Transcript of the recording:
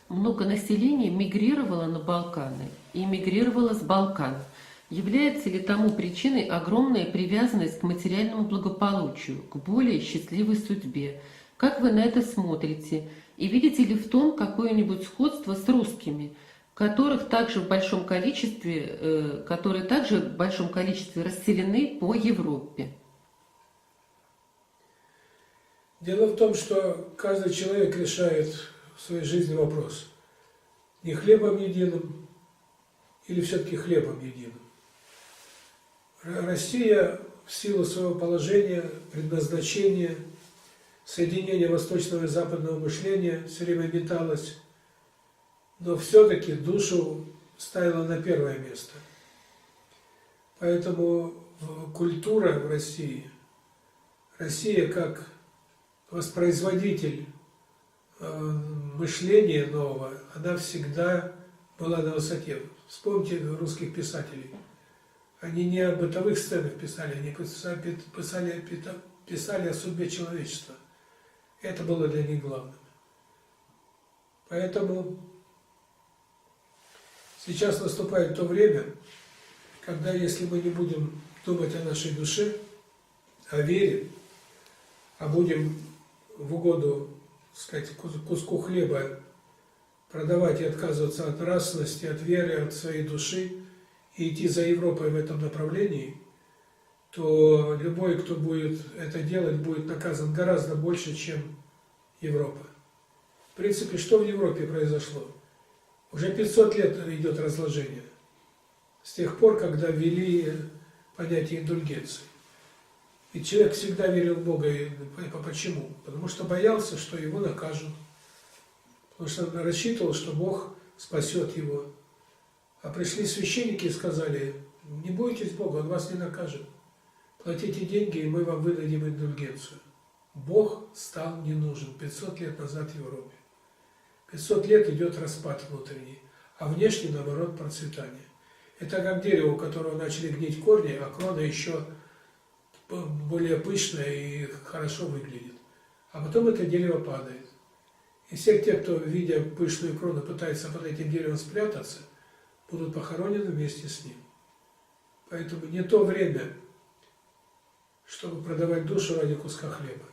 много населения мигрировало на Балканы и мигрировало с Балкан. Является ли тому причиной огромная привязанность к материальному благополучию, к более счастливой судьбе? Как вы на это смотрите? И видите ли в том какое-нибудь сходство с русскими, которые также в большом количестве расселены по Европе? Дело в том, что каждый человек решает в своей жизни вопрос: не хлебом единым или все-таки хлебом единым. Россия в силу своего положения, предназначения, соединения восточного и западного мышления все время металась, но все-таки душу ставила на первое место. Поэтому культура в России, Россия как воспроизводитель мышления нового, она всегда была на высоте. Вспомните русских писателей. Они не о бытовых сценах писали, они писали о судьбе человечества. Это было для них главным. Поэтому сейчас наступает то время, когда если мы не будем думать о нашей душе, о вере, а будем в угоду, так сказать, куску хлеба продавать и отказываться от нравственности, от веры, от своей души и идти за Европой в этом направлении, то любой, кто будет это делать, будет наказан гораздо больше, чем Европа. В принципе, что в Европе произошло? Уже 500 лет идет разложение. С тех пор, когда ввели понятие индульгенции. И человек всегда верил в Бога. Почему? Потому что боялся, что его накажут. Потому что он рассчитывал, что Бог спасет его. А пришли священники и сказали: не бойтесь Бога, Он вас не накажет. Платите деньги, и мы вам выдадим индульгенцию. Бог стал не нужен 500 лет назад в Европе. 500 лет идет распад внутренний, а внешний, наоборот, процветание. Это как дерево, у которого начали гнить корни, а крона еще более пышная и хорошо выглядит. А потом это дерево падает. И все те, кто, видя пышную крону, пытается под этим деревом спрятаться, будут похоронены вместе с ним. Поэтому не то время, чтобы продавать душу ради куска хлеба.